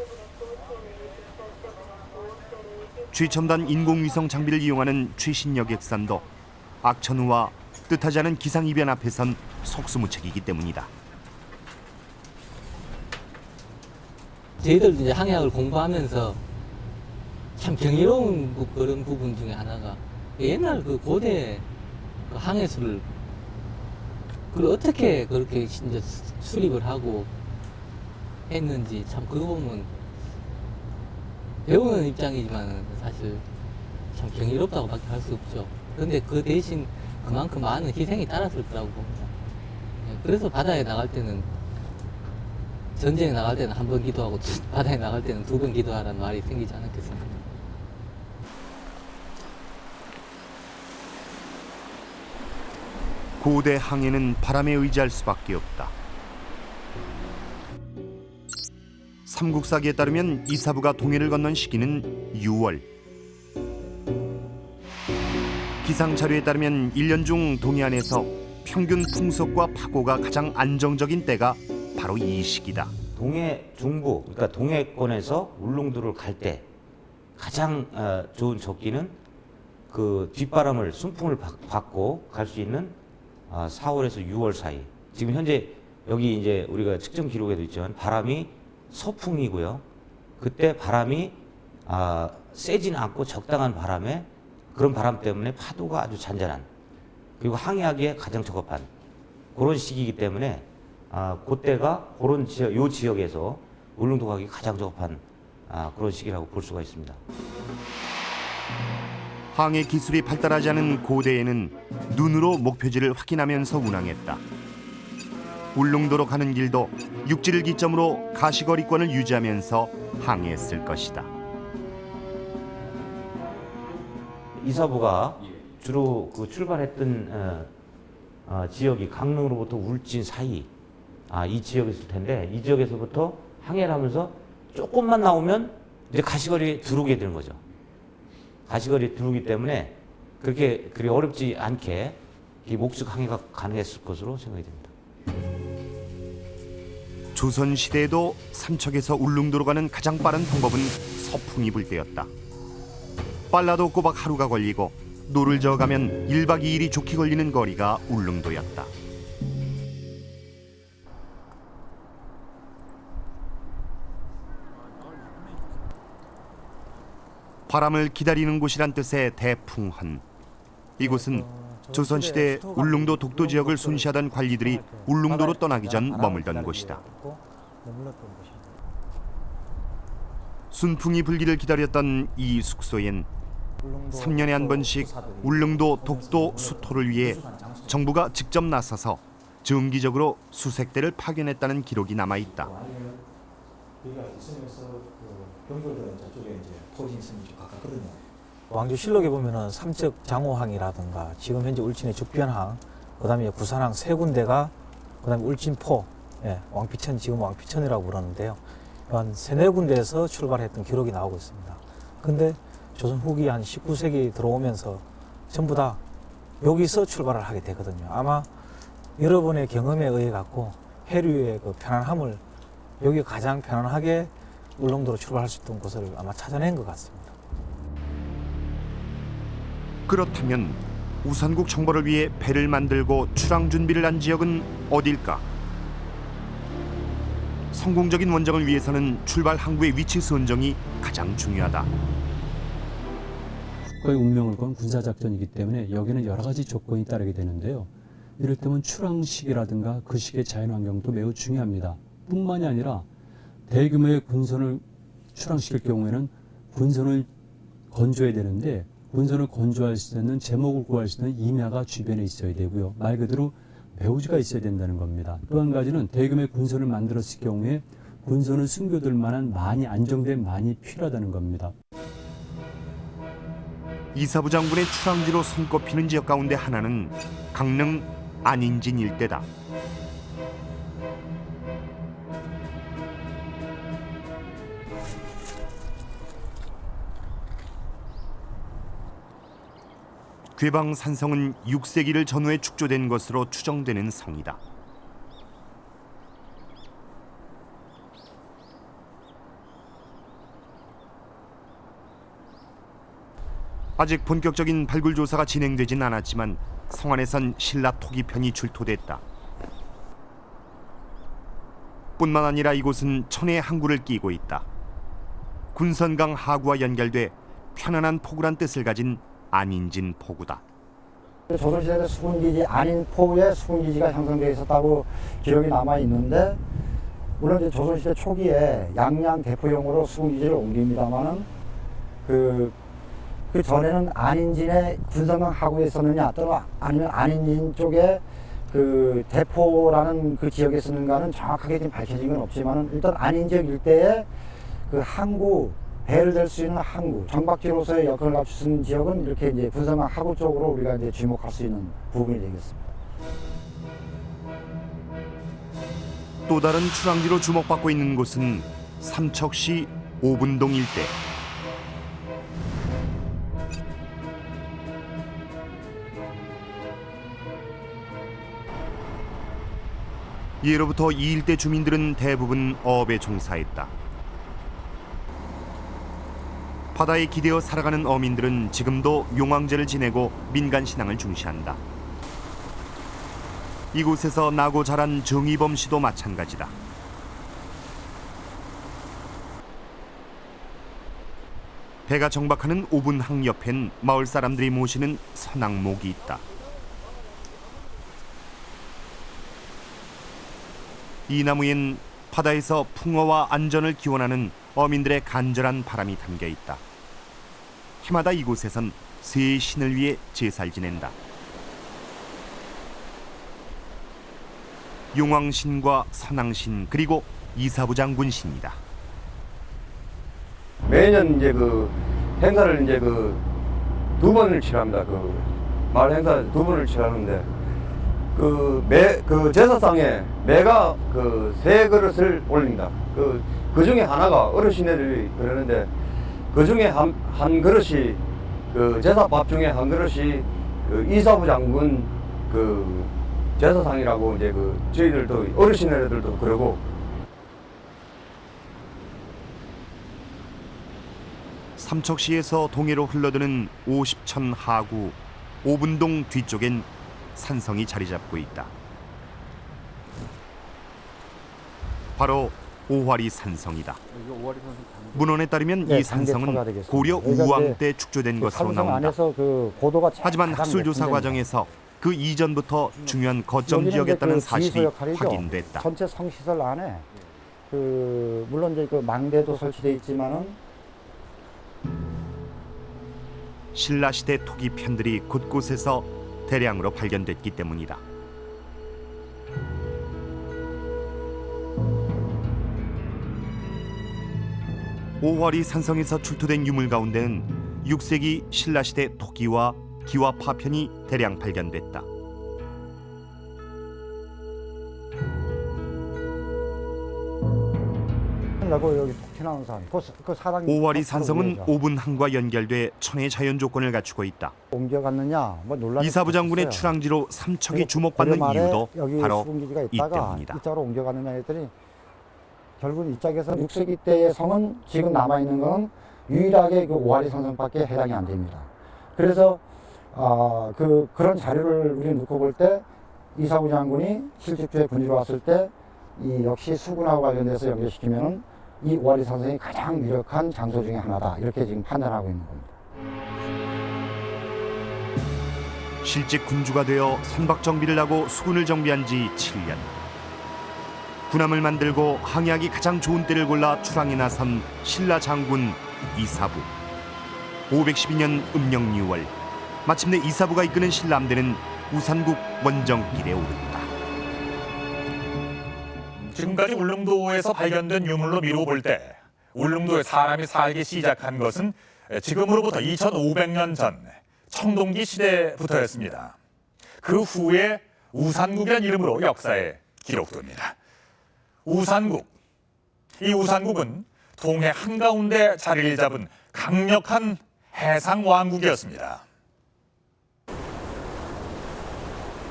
최첨단 인공위성 장비를 이용하는 최신 여객선도 악천후와 뜻하지 않은 기상이변 앞에선 속수무책이기 때문이다. 저희들 이제 항해학을 공부하면서 참 경이로운 그런 부분 중에 하나가 옛날 그 고대 그 항해술을 그걸 어떻게 그렇게 이제 수립을 하고 했는지 참 그거 보면 배우는 입장이지만 사실 참 경이롭다고밖에 할 수 없죠. 그런데 그 대신 그만큼 많은 희생이 따랐을 거라고 봅니다. 그래서 바다에 나갈 때는 전쟁에 나갈 때는 한 번 기도하고 바다에 나갈 때는 2번 기도하라는 말이 생기지 않았겠습니까? 고대 항해는 바람에 의지할 수밖에 없다. 삼국사기에 따르면 이사부가 동해를 건넌 시기는 6월. 기상자료에 따르면 1년 중 동해안에서 평균 풍속과 파고가 가장 안정적인 때가 바로 이 시기다. 동해 중부, 그러니까 동해권에서 울릉도를 갈 때 가장 좋은 적기는 그 뒷바람을 순풍을 받고 갈 수 있는 4월에서 6월 사이. 지금 현재 여기 이제 우리가 측정 기록에도 있지만 바람이 서풍이고요. 그때 바람이 세지는 않고 적당한 바람에 그런 바람 때문에 파도가 아주 잔잔한 그리고 항해하기에 가장 적합한 그런 시기이기 때문에 그때가 그런 요 지역에서 울릉도 가기 가장 적합한 그런 시기라고 볼 수가 있습니다. 항해 기술이 발달하지 않은 고대에는 눈으로 목표지를 확인하면서 운항했다. 울릉도로 가는 길도 육지를 기점으로 가시거리권을 유지하면서 항해했을 것이다. 이사부가 주로 그 출발했던 지역이 강릉으로부터 울진 사이 이 지역이었을 텐데 이 지역에서부터 항해를 하면서 조금만 나오면 이제 가시거리에 들어오게 되는 거죠. 가시거리에 들어오기 때문에 그렇게 어렵지 않게 이 목적 항해가 가능했을 것으로 생각이 됩니다. 조선시대에도 삼척에서 울릉도로 가는 가장 빠른 방법은 서풍이 불 때였다. 빨라도 꼬박 하루가 걸리고 노를 저어가면 1박 2일이 좋게 걸리는 거리가 울릉도였다. 바람을 기다리는 곳이란 뜻의 대풍헌. 이곳은 조선시대 울릉도 독도 지역을 순시하던 관리들이 울릉도로 떠나기 전 머물던 곳이다. 순풍이 불기를 기다렸던 이 숙소엔 3년에 한 번씩 울릉도 독도 수토를 위해 정부가 직접 나서서 정기적으로 수색대를 파견했다는 기록이 남아있다. 왕조실록에 보면은 삼척 장호항이라든가 지금 현재 울진의 죽변항, 그다음에 구산항 세 군데가 그다음에 울진포, 왕피천 지금 왕피천이라고 그러는데요. 한 세네 군데에서 출발했던 기록이 나오고 있습니다. 근데 조선 후기 한 19세기 들어오면서 전부 다 여기서 출발을 하게 되거든요. 아마 여러분의 경험에 의해 갖고 해류의 그 편안함을 여기 가장 편안하게 울릉도로 출발할 수 있던 곳을 아마 찾아낸 것 같습니다. 그렇다면 우산국 정벌을 위해 배를 만들고 출항 준비를 한 지역은 어딜까? 성공적인 원정을 위해서는 출발 항구의 위치 선정이 가장 중요하다. 국가의 운명을 건 군사작전이기 때문에 여기는 여러 가지 조건이 따르게 되는데요. 이를테면 출항식이라든가 그 시기의 자연환경도 매우 중요합니다. 뿐만이 아니라 대규모의 군선을 출항시킬 경우에는 군선을 건조해야 되는데 군선을 건조할 수 있는 제목을 구할 수 있는 임야가 주변에 있어야 되고요. 말 그대로 배후지가 있어야 된다는 겁니다. 또 한 가지는 대규모의 군선을 만들었을 경우에 군선을 숨겨둘 만한 많이 안정된 만이 필요하다는 겁니다. 이사부 장군의 출항지로 손꼽히는 지역 가운데 하나는 강릉 안인진 일대다. 괴방산성은 6세기를 전후에 축조된 것으로 추정되는 성이다. 아직 본격적인 발굴 조사가 진행되진 않았지만 성안에선 신라 토기편이 출토됐다. 뿐만 아니라 이곳은 천의 항구를 끼고 있다. 군선강 하구와 연결돼 편안한 포구란 뜻을 가진 안인진 포구다. 조선시대 수군기지 안인포에 수군기지가 형성되어 있었다고 기록이 남아 있는데, 물론 이제 조선시대 초기에 양양 대포용으로 수군기지를 옮깁니다만은 그 전에는 안인진의 군선강 하구에 있었느냐 또는 아니면 안인진 쪽에 그 대포라는 그 지역에 있었는가는 정확하게 지금 밝혀진 건 없지만은 일단 안인지역 일대에 그 항구, 배를 댈 수 있는 항구, 정박지로서의 역할을 갖출 수 있는 지역은 이렇게 이제 군선강 하구 쪽으로 우리가 이제 주목할 수 있는 부분이 되겠습니다. 또 다른 출항지로 주목받고 있는 곳은 삼척시 오분동 일대. 예로부터 이 일대 주민들은 대부분 어업에 종사했다. 바다에 기대어 살아가는 어민들은 지금도 용왕제를 지내고 민간 신앙을 중시한다. 이곳에서 나고 자란 정의범 씨도 마찬가지다. 배가 정박하는 오분항 옆엔 마을 사람들이 모시는 선앙목이 있다. 이 나무엔 바다에서 풍어와 안전을 기원하는 어민들의 간절한 바람이 담겨 있다. 해마다 이곳에선 새 신을 위해 제사를 지낸다. 용왕신과 선왕신 그리고 이사부 장군신이다. 매년 이제 그 행사를 이제 그 2번을 치릅니다. 그 마을 행사 2번을 치르는데 그 제사상에 매가 그 3그릇을 올립니다. 그 중에 하나가 어르신들이 그러는데 그 중에 한 그릇이 그 제사밥 중에 한 그릇이 그 이사부 장군 그 제사상이라고 이제 그 저희들도 어르신들도 그러고. 삼척시에서 동해로 흘러드는 오십천 하구 오분동 뒤쪽엔 산성이 자리 잡고 있다. 바로 오화리 산성이다. 문헌에 따르면 이 산성은 고려 우왕 때 축조된 것으로 나온다. 하지만 학술 조사 과정에서 그 이전부터 중요한 거점 지역이었다는 사실이 확인됐다. 전체 성시설 안에 물론 이제 그 망대도 설치되어 있지만은 신라 시대 토기 편들이 곳곳에서 대량으로 발견됐기 때문이다. 오화리 산성에서 출토된 유물 가운데는 6세기 신라 시대 토기와 기와 파편이 대량 발견됐다. 여기 톡 산, 그 사당 오화리 산성은 오분항과 연결돼 천의 자연 조건을 갖추고 있다. 옮겨갔느냐 뭐 논란이 이사부 장군의 출항지로 삼척이 주목받는 이유도 바로 이 때문이다. 이쪽으로 옮겨갔느냐 했더니 결국 이쪽에서 6세기 때의 성은 지금 남아 있는 건 유일하게 그 오화리 산성밖에 해당이 안 됩니다. 그래서 그런 자료를 우리 놓고 볼 때 이사부 장군이 실직주에 군주로 왔을 때 이 역시 수군하고 관련돼서 연결시키면은 이 오화리 산성이 가장 유력한 장소 중에 하나다 이렇게 지금 판단하고 있는 겁니다. 실제 군주가 되어 선박 정비를 하고 수군을 정비한 지 7년. 군함을 만들고 항해하기 가장 좋은 때를 골라 출항에 나선 신라 장군 이사부. 512년 음력 6월 마침내 이사부가 이끄는 신라 함대는 우산국 원정길에 오른다. 지금까지 울릉도에서 발견된 유물로 미루어 볼 때 울릉도에 사람이 살기 시작한 것은 지금으로부터 2500년 전 청동기 시대부터였습니다. 그 후에 우산국이라는 이름으로 역사에 기록됩니다. 우산국, 이 우산국은 동해 한가운데 자리를 잡은 강력한 해상왕국이었습니다.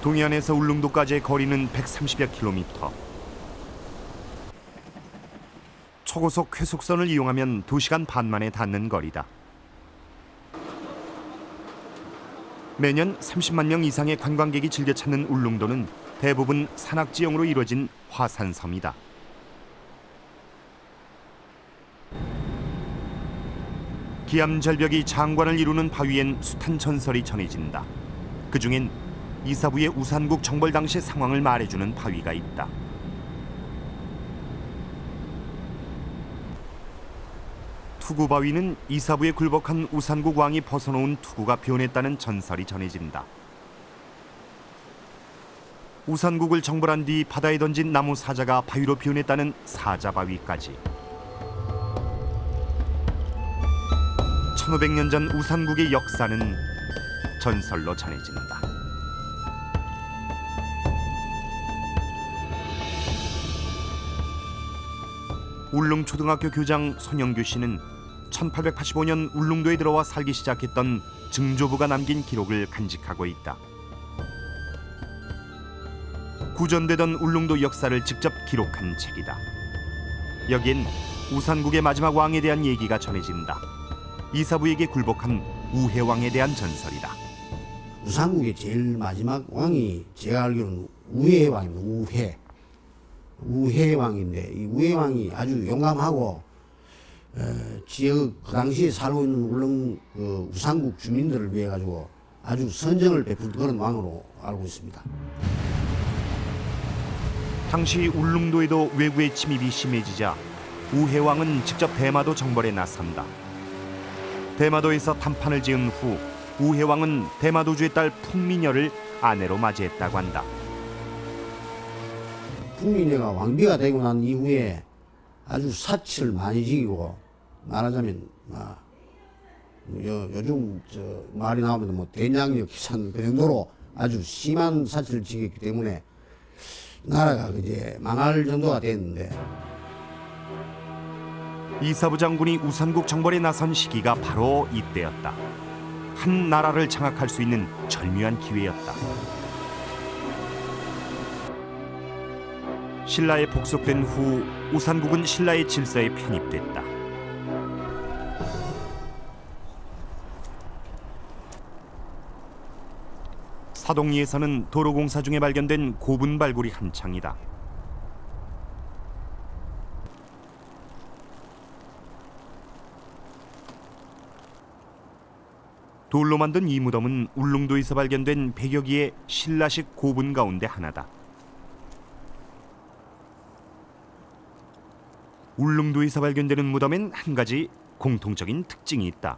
동해안에서 울릉도까지의 거리는 130여 킬로미터. 초고속 회속선을 이용하면 2시간 반 만에 닿는 거리다. 매년 30만 명 이상의 관광객이 즐겨 찾는 울릉도는 대부분 산악지형으로 이루어진 화산섬이다. 기암절벽이 장관을 이루는 바위엔 숱한 전설이 전해진다. 그중엔 이사부의 우산국 정벌 당시 상황을 말해주는 바위가 있다. 투구바위는 이사부에 굴복한 우산국 왕이 벗어놓은 투구가 변했다는 전설이 전해진다. 우산국을 정벌한 뒤 바다에 던진 나무 사자가 바위로 변했다는 사자바위까지. 1500년 전 우산국의 역사는 전설로 전해진다. 울릉초등학교 교장 손영규 씨는 1885년 울릉도에 들어와 살기 시작했던 증조부가 남긴 기록을 간직하고 있다. 구전되던 울릉도 역사를 직접 기록한 책이다. 여긴 우산국의 마지막 왕에 대한 얘기가 전해진다. 이사부에게 굴복한 우해왕에 대한 전설이다. 우산국의 제일 마지막 왕이 제가 알기로는 우해왕입니다. 우해왕인데 이 우해왕이 아주 용감하고 지역 그 당시에 살고 있는 울릉 우산국 주민들을 위해 가지고 아주 선정을 베푼 그런 왕으로 알고 있습니다. 당시 울릉도에도 외구의 침입이 심해지자 우해왕은 직접 대마도 정벌에 나선다. 대마도에서 담판을 지은 후 우해왕은 대마도주의 딸 풍미녀를 아내로 맞이했다고 한다. 풍미녀가 왕비가 되고 난 이후에 아주 사치를 많이 지기고 말하자면 요즘 말이 나오면 뭐 대장력 기산 그 정도로 아주 심한 사치를 지겼기 때문에 나라가 이제 망할 정도가 됐는데 이사부 장군이 우산국 정벌에 나선 시기가 바로 이때였다. 한 나라를 장악할 수 있는 절묘한 기회였다. 신라에 복속된 후 우산국은 신라의 질서에 편입됐다. 사동리에서는 도로공사 중에 발견된 고분 발굴이 한창이다. 돌로 만든 이 무덤은 울릉도에서 발견된 100여 개의 신라식 고분 가운데 하나다. 울릉도에서 발견되는 무덤엔 한 가지 공통적인 특징이 있다.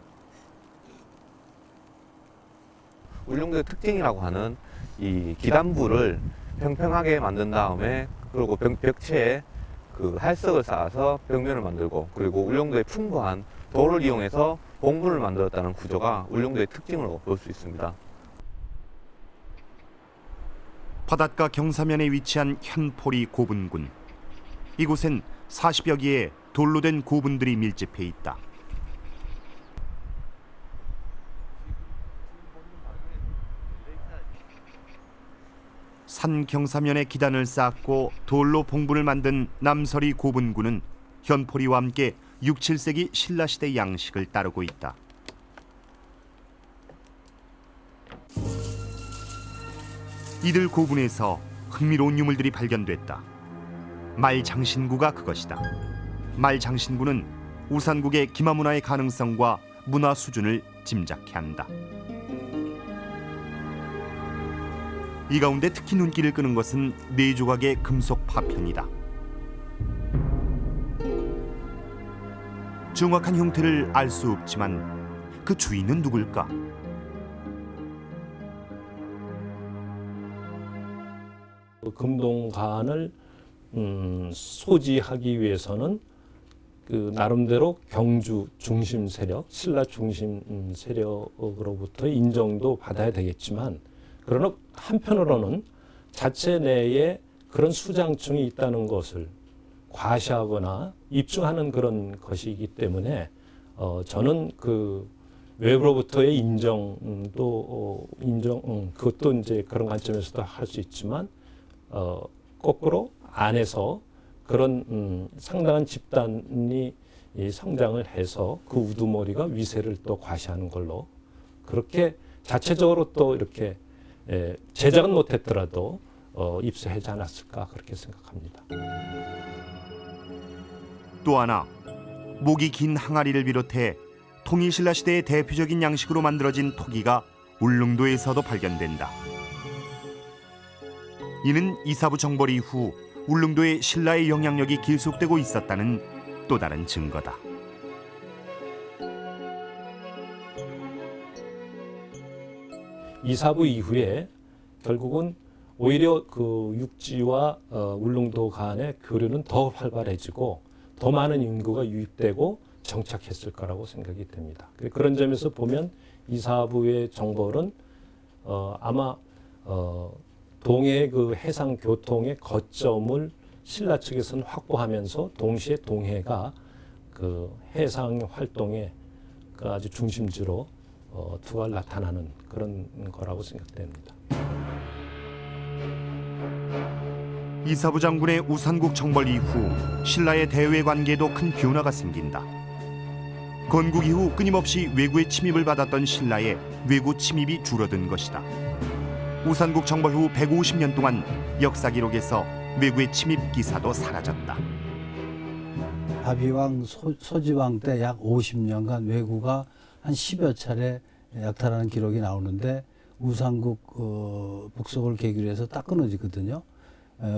울릉도의 특징이라고 하는 이 기단부를 평평하게 만든 다음에 그리고 벽체에 그 할석을 쌓아서 벽면을 만들고 그리고 울릉도의 풍부한 돌을 이용해서 봉분을 만들었다는 구조가 울릉도의 특징으로 볼 수 있습니다. 바닷가 경사면에 위치한 현포리 고분군. 이곳엔 40여 개의 돌로 된 고분들이 밀집해 있다. 산 경사면에 기단을 쌓고 돌로 봉분을 만든 남서리 고분군은 현포리와 함께 6, 7세기 신라시대 양식을 따르고 있다. 이들 고분에서 흥미로운 유물들이 발견됐다. 말장신구가 그것이다. 말장신구는 우산국의 기마문화의 가능성과 문화 수준을 짐작케 한다. 이 가운데 특히 눈길을 끄는 것은 4조각의 금속 파편이다. 정확한 형태를 알 수 없지만 그 주인은 누굴까? 금동관을 소지하기 위해서는 그 나름대로 경주 중심 세력, 신라 중심 세력으로부터 인정도 받아야 되겠지만, 그러나 한편으로는 자체 내에 그런 수장층이 있다는 것을 과시하거나 입증하는 그런 것이기 때문에 저는 그 외부로부터의 인정도 그것도 이제 그런 관점에서도 할 수 있지만 거꾸로 안에서 그런 상당한 집단이 성장을 해서 그 우두머리가 위세를 또 과시하는 걸로 그렇게 자체적으로 또 이렇게 제작은 못했더라도 입수하지 않았을까 그렇게 생각합니다. 또 하나, 목이 긴 항아리를 비롯해 통일신라 시대의 대표적인 양식으로 만들어진 토기가 울릉도에서도 발견된다. 이는 이사부 정벌 이후 울릉도에 신라의 영향력이 계속되고 있었다는 또 다른 증거다. 이사부 이후에 결국은 오히려 그 육지와 울릉도 간의 교류는 더 활발해지고 더 많은 인구가 유입되고 정착했을 거라고 생각이 됩니다. 그런 점에서 보면 이사부의 정벌은 아마 동해 그 해상 교통의 거점을 신라 측에서는 확보하면서 동시에 동해가 그 해상 활동의 그 아주 중심지로 두가 나타나는 그런 거라고 생각됩니다. 이사부 장군의 우산국 정벌 이후 신라의 대외 관계에도 큰 변화가 생긴다. 건국 이후 끊임없이 외구의 침입을 받았던 신라의 외구 침입이 줄어든 것이다. 우산국 정벌 후 150년 동안 역사 기록에서 외구의 침입 기사도 사라졌다. 다비왕 소지왕 때 약 50년간 외구가 한 10여 차례 약탈하는 기록이 나오는데 우산국 북속을 계기로 해서 딱 끊어지거든요.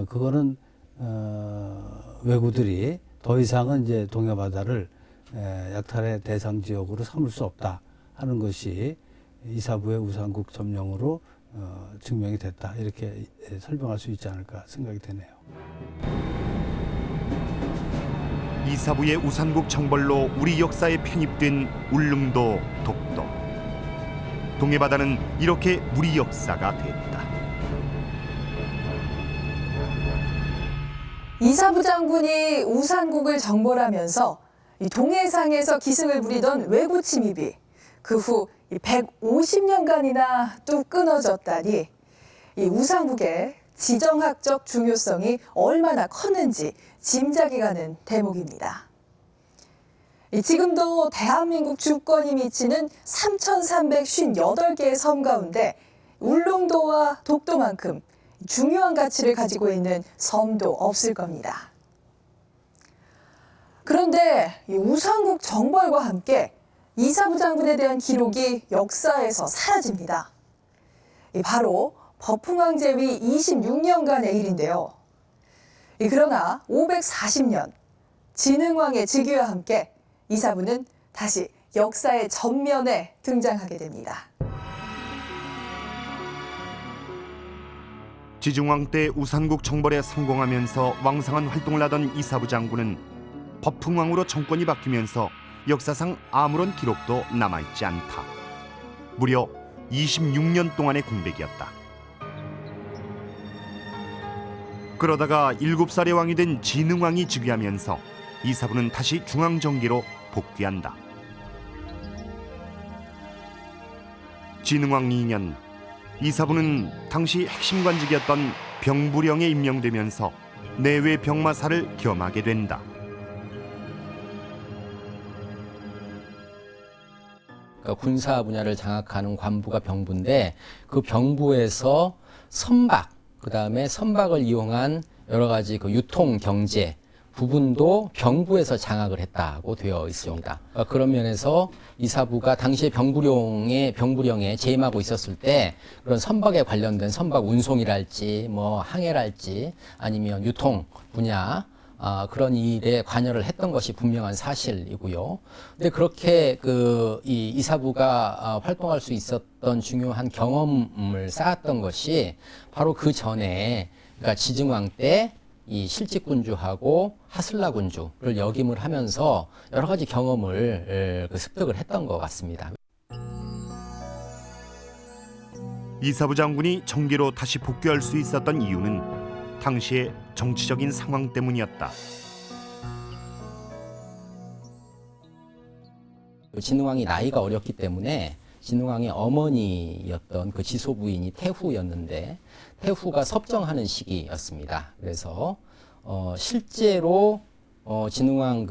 그거는 외구들이 더 이상은 이제 동해 바다를 약탈의 대상 지역으로 삼을 수 없다 하는 것이 이사부의 우산국 점령으로 증명이 됐다, 이렇게 설명할 수 있지 않을까 생각이 되네요. 이사부의 우산국 정벌로 우리 역사에 편입된 울릉도, 독도. 동해바다는 이렇게 우리 역사가 됐다. 이사부 장군이 우산국을 정벌하면서 이 동해상에서 기승을 부리던 외구 침입이 그 후 150년간이나 뚝 끊어졌다니 이 우산국의 지정학적 중요성이 얼마나 컸는지 짐작이 가는 대목입니다. 지금도 대한민국 주권이 미치는 3,358개의 섬 가운데 울릉도와 독도만큼 중요한 가치를 가지고 있는 섬도 없을 겁니다. 그런데 이 우산국 정벌과 함께 이사부 장군에 대한 기록이 역사에서 사라집니다. 바로 법흥왕 제위 26년간의 일인데요. 그러나 540년 진흥왕의 즉위와 함께 이사부는 다시 역사의 전면에 등장하게 됩니다. 지중왕 때 우산국 정벌에 성공하면서 왕성한 활동을 하던 이사부 장군은 법흥왕으로 정권이 바뀌면서 역사상 아무런 기록도 남아있지 않다. 무려 26년 동안의 공백이었다. 그러다가 7살의 왕이 된 진흥왕이 즉위하면서 이사부는 다시 중앙정계로 복귀한다. 진흥왕 2년, 이사부는 당시 핵심 관직이었던 병부령에 임명되면서 내외 병마사를 겸하게 된다. 그러니까 군사 분야를 장악하는 관부가 병부인데 그 병부에서 선박, 그다음에 선박을 이용한 여러 가지 그 유통 경제 부분도 병부에서 장악을 했다고 되어 있습니다. 그런 면에서 이사부가 당시에 병부령에 재임하고 있었을 때 그런 선박에 관련된 선박 운송이랄지 뭐 항해랄지 아니면 유통 분야 그런 일에 관여를 했던 것이 분명한 사실이고요. 근데 그렇게 이 이사부가 활동할 수 있었던 중요한 경험을 쌓았던 것이 바로 그 전에, 그러니까 지증왕 때 이 실직군주하고 하슬라군주를 역임을 하면서 여러 가지 경험을 습득을 했던 것 같습니다. 이사부 장군이 정계로 다시 복귀할 수 있었던 이유는 당시의 정치적인 상황 때문이었다. 진흥왕이 나이가 어렸기 때문에 진흥왕의 어머니였던 그 지소부인이 태후였는데 태후가 섭정하는 시기였습니다. 그래서 실제로 진흥왕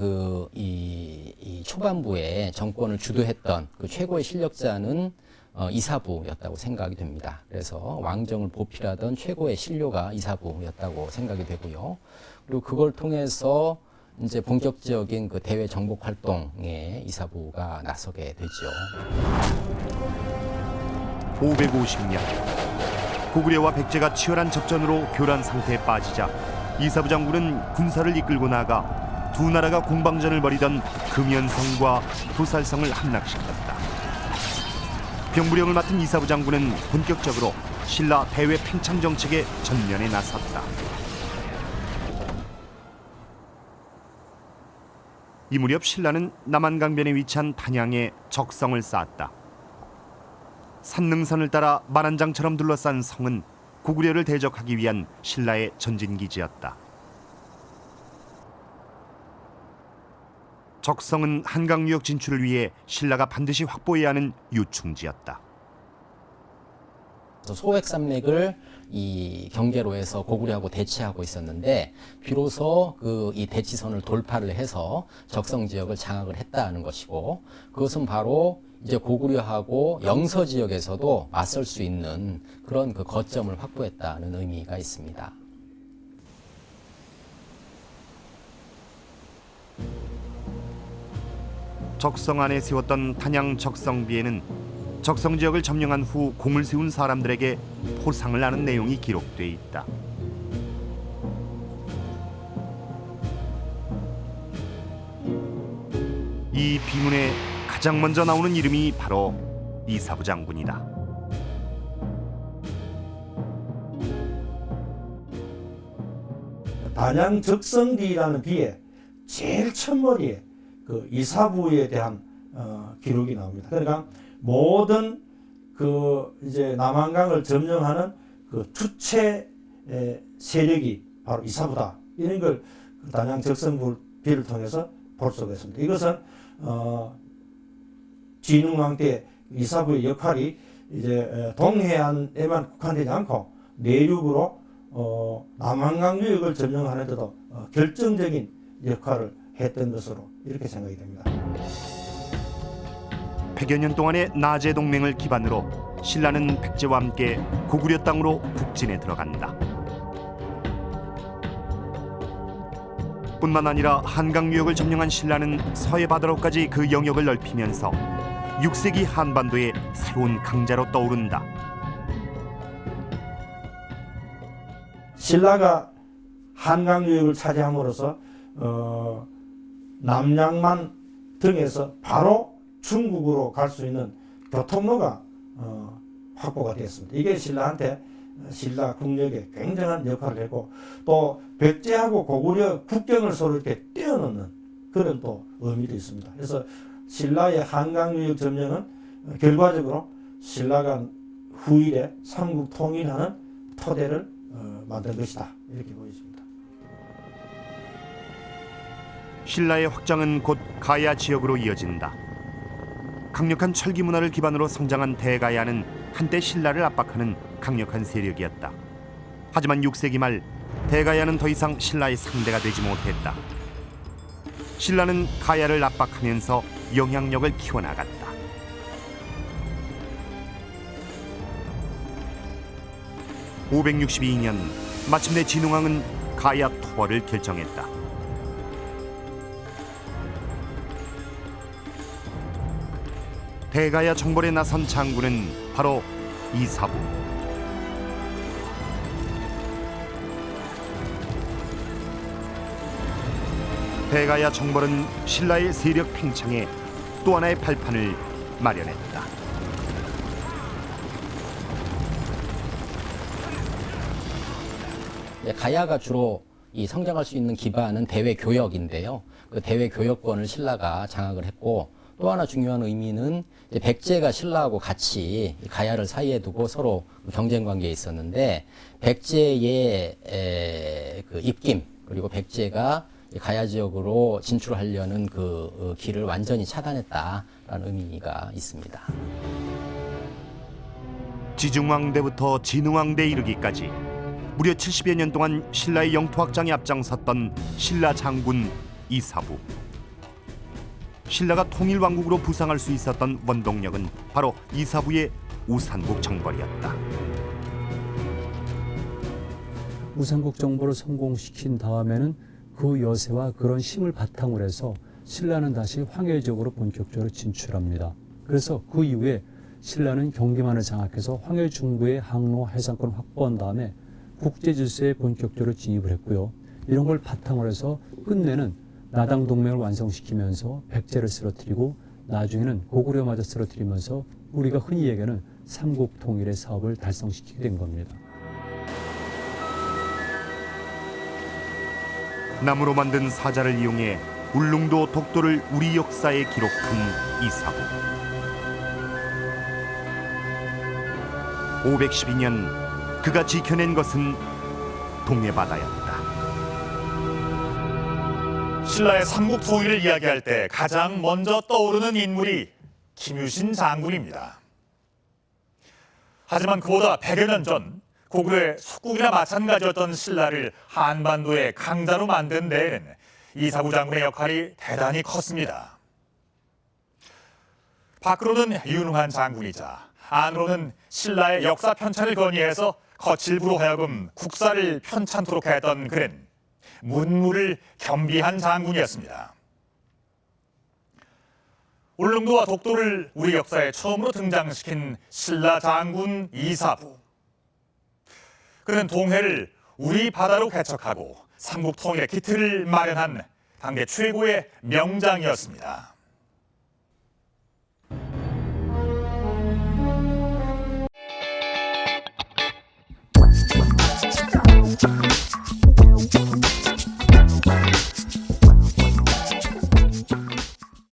이 초반부에 정권을 주도했던 그 최고의 실력자는 이사부였다고 생각이 됩니다. 그래서 왕정을 보필하던 최고의 신료가 이사부였다고 생각이 되고요. 그리고 그걸 통해서 이제 본격적인 그 대외 정복 활동에 이사부가 나서게 되죠. 550년 고구려와 백제가 치열한 접전으로 교란 상태에 빠지자 이사부 장군은 군사를 이끌고 나가 두 나라가 공방전을 벌이던 금연성과 도살성을 함락시켰다. 병무령을 맡은 이사부 장군은 본격적으로 신라 대외 팽창 정책에 전면에 나섰다. 이 무렵 신라는 남한강변에 위치한 단양에 적성을 쌓았다. 산능선을 따라 만안장처럼 둘러싼 성은 고구려를 대적하기 위한 신라의 전진기지였다. 적성은 한강 유역 진출을 위해 신라가 반드시 확보해야 하는 요충지였다. 소획산맥을 이 경계로 해서 고구려하고 대치하고 있었는데 비로소 그 이 대치선을 돌파를 해서 적성 지역을 장악을 했다는 것이고, 그것은 바로 이제 고구려하고 영서 지역에서도 맞설 수 있는 그런 그 거점을 확보했다는 의미가 있습니다. 적성 안에 세웠던 단양 적성비에는 적성 지역을 점령한 후 공을 세운 사람들에게 포상을 나눈 내용이 기록돼 있다. 이 비문에 가장 먼저 나오는 이름이 바로 이사부 장군이다. 단양 적성비라는 비에 제일 첫머리에 그 이사부에 대한 기록이 나옵니다. 그러니까 모든 그 이제 남한강을 점령하는 그 주체 세력이 바로 이사부다. 이런 걸 단양 적성비를 통해서 볼 수가 있습니다. 이것은 진흥왕 때 이사부의 역할이 이제 동해안에만 국한되지 않고 내륙으로 남한강 유역을 점령하는 데도 결정적인 역할을 했던 것으로 이렇게 생각이 됩니다. 100여 년 동안의 나제 동맹을 기반으로 신라는 백제와 함께 고구려 땅으로 북진에 들어간다. 뿐만 아니라 한강 유역을 점령한 신라는 서해 바다로까지 그 영역을 넓히면서 6세기 한반도의 새로운 강자로 떠오른다. 신라가 한강 유역을 차지함으로써 남양만 등에서 바로 중국으로 갈 수 있는 교통로가 확보가 되었습니다. 이게 신라한테 신라 국력에 굉장한 역할을 했고, 또 백제하고 고구려 국경을 서로 이렇게 떼어놓는 그런 또 의미도 있습니다. 그래서 신라의 한강 유역 점령은 결과적으로 신라가 후일에 삼국 통일하는 토대를 만든 것이다, 이렇게 보여집니다. 신라의 확장은 곧 가야 지역으로 이어진다. 강력한 철기 문화를 기반으로 성장한 대가야는 한때 신라를 압박하는 강력한 세력이었다. 하지만 6세기 말 대가야는 더 이상 신라의 상대가 되지 못했다. 신라는 가야를 압박하면서 영향력을 키워나갔다. (562년) 마침내 진흥왕은 가야 토벌을 결정했다. 대가야 정벌에 나선 장군은 바로 이사부. 대가야 정벌은 신라의 세력 팽창에 또 하나의 발판을 마련했다. 가야가 주로 이 성장할 수 있는 기반은 대외 교역인데요. 그 대외 교역권을 신라가 장악을 했고, 또 하나 중요한 의미는 이제 백제가 신라하고 같이 가야를 사이에 두고 서로 경쟁 관계에 있었는데, 백제의 그 입김, 그리고 백제가 가야 지역으로 진출하려는 그 길을 완전히 차단했다라는 의미가 있습니다. 지중왕대부터 진흥왕대에 이르기까지 무려 70여 년 동안 신라의 영토 확장에 앞장섰던 신라 장군 이사부. 신라가 통일왕국으로 부상할 수 있었던 원동력은 바로 이사부의 우산국 정벌이었다. 우산국 정벌을 성공시킨 다음에는 그 여세와 그런 힘을 바탕으로 해서 신라는 다시 황해 지역으로 본격적으로 진출합니다. 그래서 그 이후에 신라는 경기만을 장악해서 황해 중부의 항로 해상권을 확보한 다음에 국제 질서에 본격적으로 진입을 했고요. 이런 걸 바탕으로 해서 끝내는 나당 동맹을 완성시키면서 백제를 쓰러뜨리고 나중에는 고구려마저 쓰러뜨리면서 우리가 흔히 얘기하는 삼국 통일의 사업을 달성시키게 된 겁니다. 나무로 만든 사자를 이용해 울릉도 독도를 우리 역사에 기록한 이사부. 512년 그가 지켜낸 것은 동해바다였다. 신라의 삼국 통일을 이야기할 때 가장 먼저 떠오르는 인물이 김유신 장군입니다. 하지만 그보다 100여 년 전 고구려의 속국이나 마찬가지였던 신라를 한반도의 강자로 만든 데에는 이사부 장군의 역할이 대단히 컸습니다. 밖으로는 유능한 장군이자 안으로는 신라의 역사 편찬을 건의해서 거칠부로 하여금 국사를 편찬토록 했던 그는 문무를 겸비한 장군이었습니다. 울릉도와 독도를 우리 역사에 처음으로 등장시킨 신라 장군 이사부. 그는 동해를 우리 바다로 개척하고 삼국 통일의 기틀을 마련한 당대 최고의 명장이었습니다.